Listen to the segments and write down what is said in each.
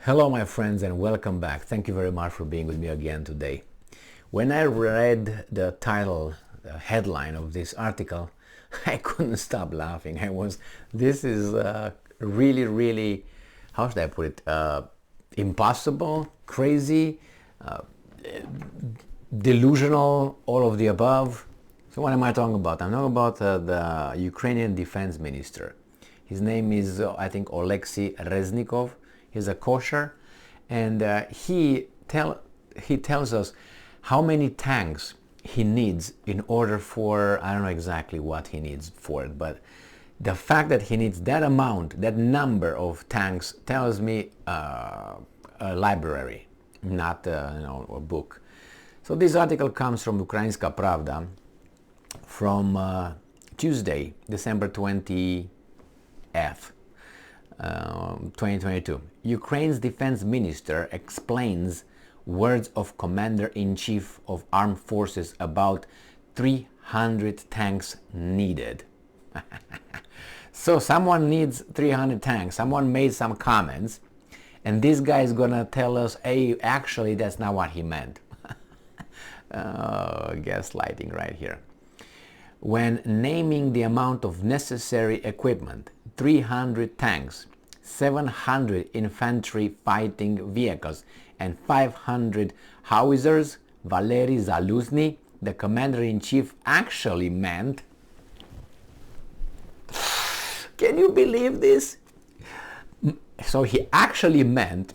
Hello my friends and welcome back. Thank you very much for being with me again today. When I read the title, the headline of this article, I couldn't stop laughing. This is really, how should I put it, impossible, crazy, delusional, all of the above. So what am I talking about? I'm talking about the Ukrainian defense minister. His name is, I think, Oleksiy Reznikov. He's a kosher, and he tells us how many tanks he needs in order for, I don't know exactly what he needs for it, but the fact that he needs that amount, that number of tanks, tells me a library, not a book. So this article comes from Ukrainska Pravda from Tuesday, December 20th. 2022. Ukraine's defense minister explains words of Commander-in-Chief of Armed Forces about 300 tanks needed. So someone needs 300 tanks. Someone made some comments, and this guy is gonna tell us, hey, actually that's not what he meant. Gaslighting right here. When naming the amount of necessary equipment, 300 tanks, 700 infantry fighting vehicles, and 500 howitzers, Valery Zaluzhnyi, the commander-in-chief, actually meant... Can you believe this? So he actually meant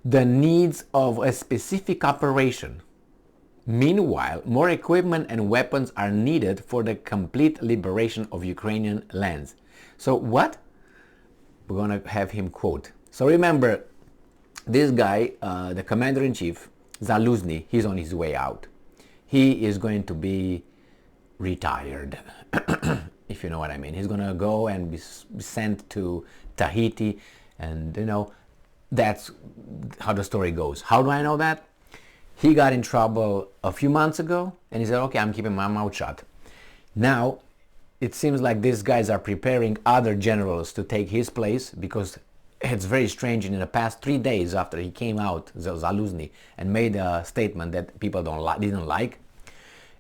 the needs of a specific operation. Meanwhile, more equipment and weapons are needed for the complete liberation of Ukrainian lands. So what? We're going to have him quote. So remember, this guy, the commander-in-chief, Zaluzhnyi, he's on his way out. He is going to be retired, if you know what I mean. He's going to go and be sent to Tahiti, and that's how the story goes. How do I know that? He got in trouble a few months ago, and he said, okay, I'm keeping my mouth shut. Now, it seems like these guys are preparing other generals to take his place, because it's very strange. In the past 3 days after he came out, Zaluzhnyi, and made a statement that people didn't like,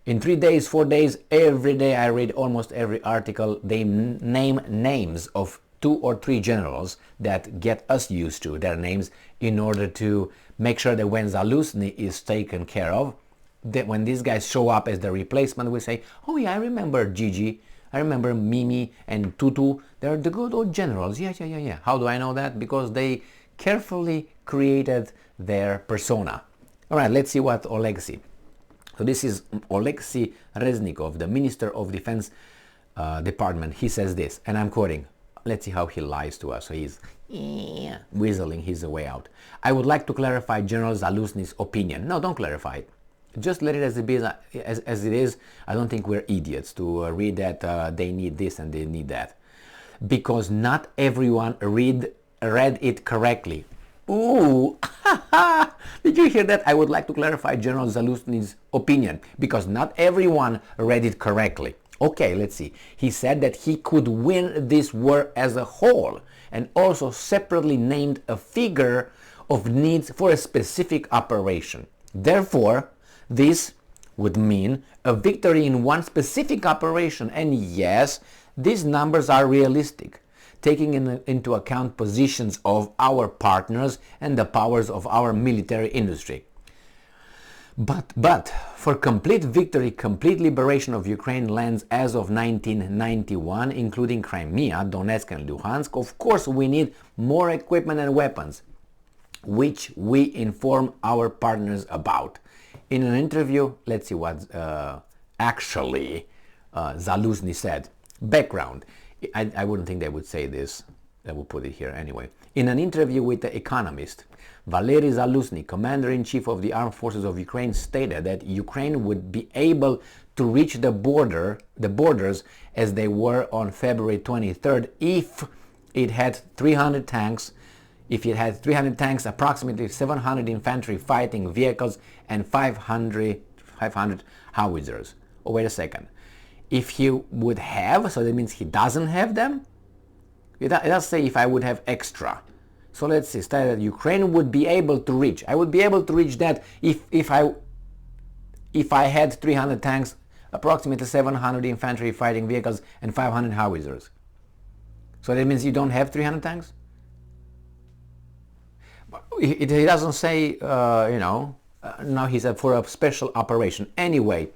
in 3 days, 4 days, every day I read almost every article, they name names of 2 or 3 generals that get us used to their names in order to make sure that when Zaluzhnyi is taken care of, that when these guys show up as the replacement, we say, oh yeah, I remember Gigi, I remember Mimi and Tutu, they're the good old generals, yeah. How do I know that? Because they carefully created their persona. All right, let's see what Oleksiy. So this is Oleksiy Reznikov, the Minister of Defense Department. He says this, and I'm quoting. Let's see how he lies to us. So he's whistling his way out. I would like to clarify General Zaluzhnyi's opinion. No, don't clarify it. Just let it as it is. I don't think we're idiots to read that they need this and they need that. Because not everyone read it correctly. Ooh, did you hear that? I would like to clarify General Zaluzhnyi's opinion. Because not everyone read it correctly. Okay, let's see. He said that he could win this war as a whole, and also separately named a figure of needs for a specific operation. Therefore, this would mean a victory in one specific operation. And yes, these numbers are realistic, taking into account positions of our partners and the powers of our military industry. But for complete victory, complete liberation of Ukraine lands as of 1991, including Crimea, Donetsk and Luhansk, of course we need more equipment and weapons, which we inform our partners about. In an interview, let's see what actually Zaluzhnyi said. Background. I wouldn't think they would say this. I will put it here anyway. In an interview with The Economist, Valery Zaluzhnyi, Commander-in-Chief of the Armed Forces of Ukraine, stated that Ukraine would be able to reach the borders as they were on February 23rd if it had 300 tanks, approximately 700 infantry fighting vehicles, and 500 howitzers. Oh, wait a second. If he would have, so that means he doesn't have them? It does say if I would have extra. So let's see, stated that Ukraine would be able to reach. I would be able to reach that if I had 300 tanks, approximately 700 infantry fighting vehicles, and 500 howitzers. So that means you don't have 300 tanks? He doesn't say, now he said for a special operation. Anyway,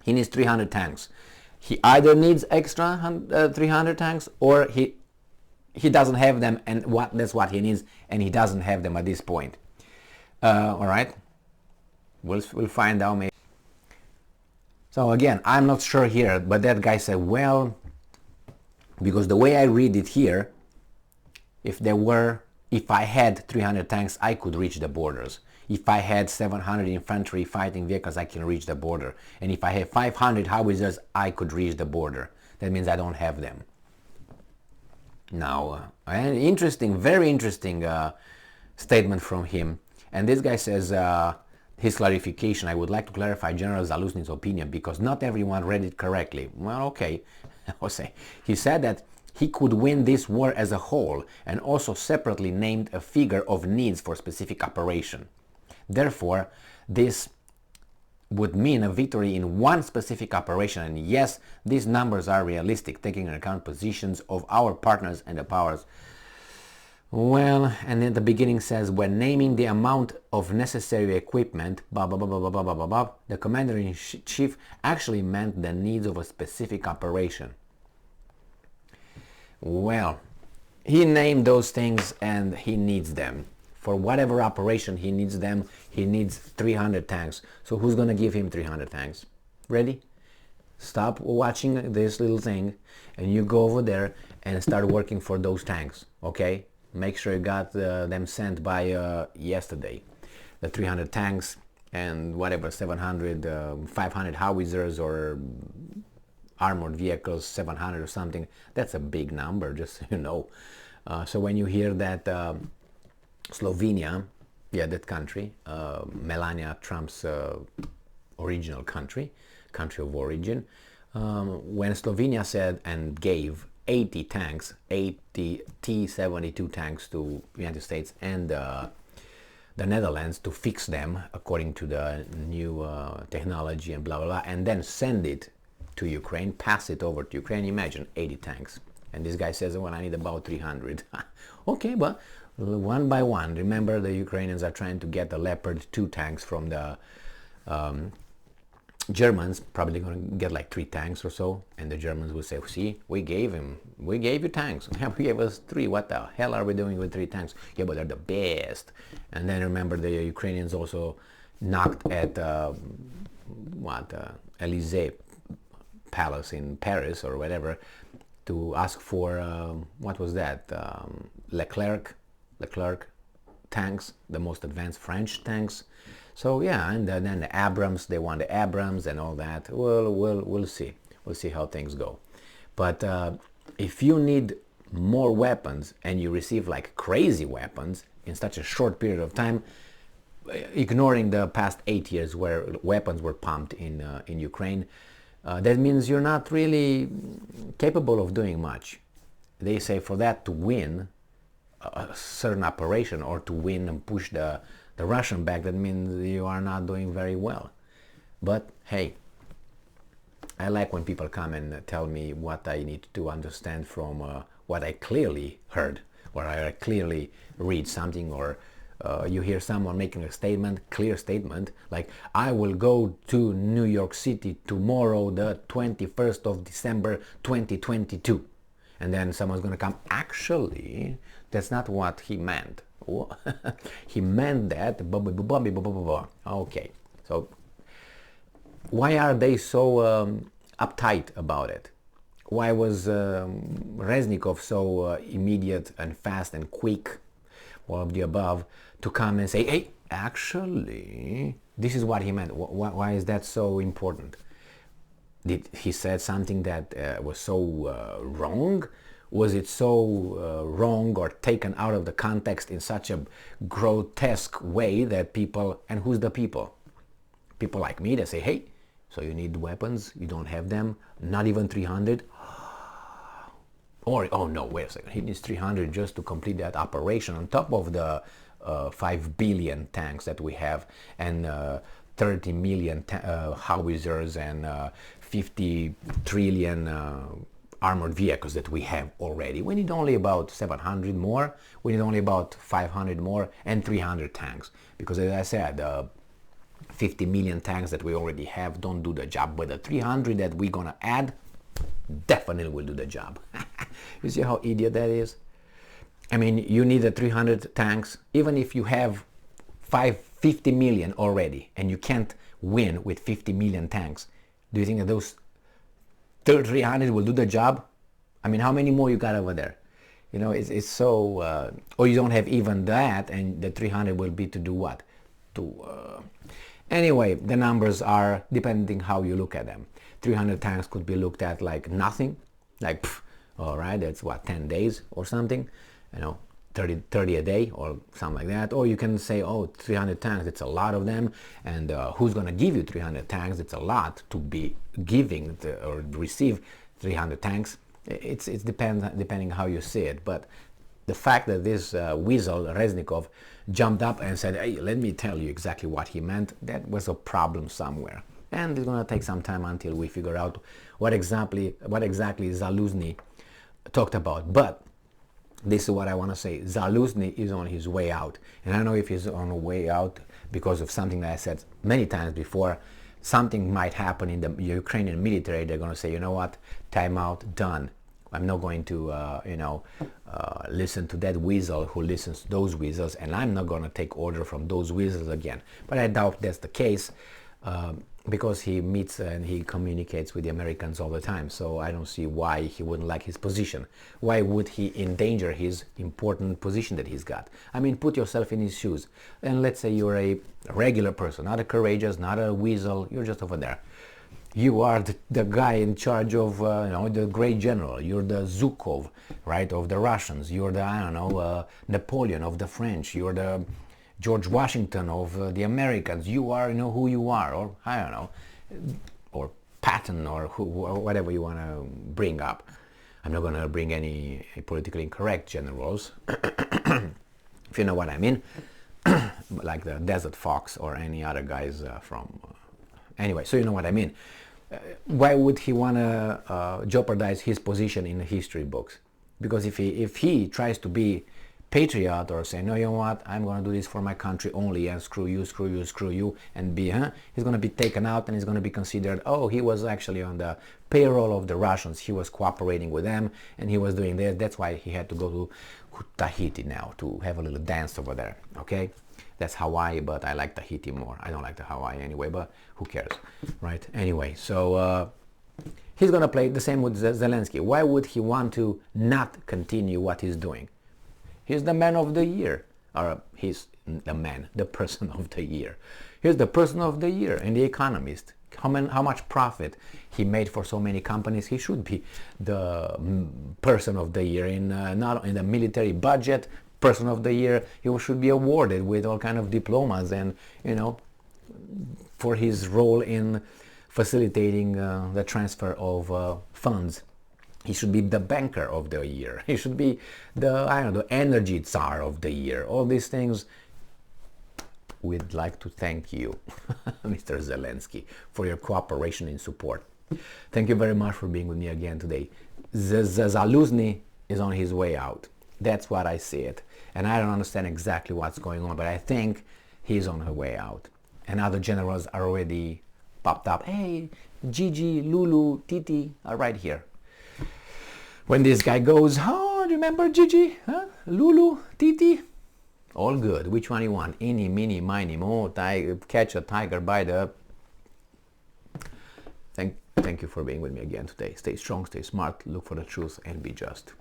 he needs 300 tanks. He either needs extra 300 tanks, or he doesn't have them, and that's what he needs, and he doesn't have them at this point. All right, we'll find out maybe. So again, I'm not sure here, but that guy said, well, because the way I read it here, if I had 300 tanks, I could reach the borders. If I had 700 infantry fighting vehicles, I can reach the border. And if I have 500 howitzers, I could reach the border. That means I don't have them. Now, an interesting, very interesting statement from him. And this guy says, his clarification, I would like to clarify General Zaluzhnyi's opinion because not everyone read it correctly. Well, okay. He said that he could win this war as a whole and also separately named a figure of needs for specific operation. Therefore, this would mean a victory in one specific operation, and yes, these numbers are realistic, taking into account positions of our partners and the powers. Well, and in the beginning says, when naming the amount of necessary equipment, blah, blah, blah, blah, blah, blah, blah, blah, the commander-in-chief actually meant the needs of a specific operation. Well, he named those things and he needs them. For whatever operation he needs them, he needs 300 tanks. So who's going to give him 300 tanks? Ready? Stop watching this little thing and you go over there and start working for those tanks, okay? Make sure you got them sent by yesterday. The 300 tanks and whatever, 700, 500 howitzers or armored vehicles, 700 or something. That's a big number, just so you know. So when you hear that Slovenia, yeah, that country, Melania Trump's original country of origin, when Slovenia said and gave 80 tanks, 80 T-72 tanks to the United States and the Netherlands to fix them according to the new technology and blah, blah, blah, and then send it to Ukraine, pass it over to Ukraine. Imagine 80 tanks. And this guy says, well, I need about 300. Okay, but one by one. Remember, the Ukrainians are trying to get the Leopard 2 tanks from the Germans, probably going to get like 3 tanks or so, and the Germans will say, see, we gave you tanks. We gave us 3. What the hell are we doing with 3 tanks? Yeah, but they're the best. And then remember, the Ukrainians also knocked at Elysee Palace in Paris or whatever to ask for what was that? Leclerc tanks, the most advanced French tanks. So yeah, and then the Abrams, they want the Abrams and all that. Well, we'll see. We'll see how things go. But if you need more weapons and you receive like crazy weapons in such a short period of time, ignoring the past 8 years where weapons were pumped in Ukraine, that means you're not really capable of doing much. They say for that to win a certain operation or to win and push the Russian back, that means you are not doing very well. But hey, I like when people come and tell me what I need to understand from what I clearly heard, or I clearly read something, or you hear someone making a statement, clear statement, like, I will go to New York City tomorrow, the 21st of December, 2022. And then someone's going to come, actually, that's not what he meant. He meant that, blah, blah, blah, blah, blah, blah. Okay, so why are they so uptight about it? Why was Reznikov so immediate and fast and quick, all of the above, to come and say, hey, actually, this is what he meant. Why is that so important? Did he said something that was so wrong? Was it so wrong or taken out of the context in such a grotesque way that people, and who's the people? People like me that say, hey, so you need weapons, you don't have them, not even 300? Or, oh no, wait a second, he needs 300 just to complete that operation on top of the 5 billion tanks that we have, and 30 million howitzers, and 50 trillion armored vehicles that we have already. We need only about 700 more, we need only about 500 more, and 300 tanks. Because as I said, 50 million tanks that we already have don't do the job, but the 300 that we're gonna add definitely will do the job. You see how idiot that is? I mean, you need the 300 tanks, even if you have 50 million already, and you can't win with 50 million tanks. Do you think that those 300 will do the job? I mean, how many more you got over there? You know, it's so, or you don't have even that, and the 300 will be to do what? Anyway, the numbers are depending how you look at them. 300 tanks could be looked at like nothing, like, all right, that's what, 10 days or something, you know, 30 a day or something like that. Or you can say, oh, 300 tanks, it's a lot of them, and who's going to give you 300 tanks? It's a lot to be giving or receive 300 tanks. It's depending how you see it. But the fact that this weasel Reznikov jumped up and said, hey, let me tell you exactly what he meant, that was a problem somewhere. And it's going to take some time until we figure out what exactly Zaluzhnyi talked about. But this is what I want to say. Zaluzhnyi is on his way out. And I don't know if he's on the way out because of something that I said many times before. Something might happen in the Ukrainian military. They're going to say, you know what, time out, done. I'm not going to, listen to that weasel who listens to those weasels, and I'm not going to take order from those weasels again. But I doubt that's the case. Because he meets and he communicates with the Americans all the time. So I don't see why he wouldn't like his position. Why would he endanger his important position that he's got? I mean, put yourself in his shoes. And let's say you're a regular person, not a courageous, not a weasel, you're just over there. You are the guy in charge of, the great general. You're the Zhukov, right, of the Russians. You're the, Napoleon of the French. You're the George Washington of the Americans. You are, who you are, or I don't know, or Patton, or whatever you want to bring up. I'm not going to bring any politically incorrect generals, if you know what I mean, like the Desert Fox or any other guys from. Anyway, so you know what I mean. Why would he want to jeopardize his position in the history books? Because if he tries to be patriot or say, no, you know what, I'm going to do this for my country only, and screw you, and he's going to be taken out, and he's going to be considered, oh, he was actually on the payroll of the Russians, he was cooperating with them, and he was doing this. That's why he had to go to Tahiti now to have a little dance over there. Okay, that's Hawaii, but I like Tahiti more. I don't like the Hawaii anyway, but who cares, right? Anyway, so he's going to play the same with Zelensky. Why would he want to not continue what he's doing? He's the man of the year, or he's the person of the year. He's the person of the year in The Economist. How much profit he made for so many companies. He should be the person of the year not in the military budget. Person of the year, he should be awarded with all kind of diplomas, and for his role in facilitating the transfer of funds. He should be the banker of the year. He should be the energy czar of the year. All these things. We'd like to thank you, Mr. Zelensky, for your cooperation and support. Thank you very much for being with me again today. Zaluzhnyi is on his way out. That's what I see it. And I don't understand exactly what's going on, but I think he's on her way out. And other generals are already popped up. Hey, Gigi, Lulu, Titi are right here. When this guy goes, oh, remember Gigi? Huh? Lulu, Titi? All good. Which one you want? Eeny, meeny, miny, mo, catch a tiger by the... Thank you for being with me again today. Stay strong, stay smart, look for the truth, and be just.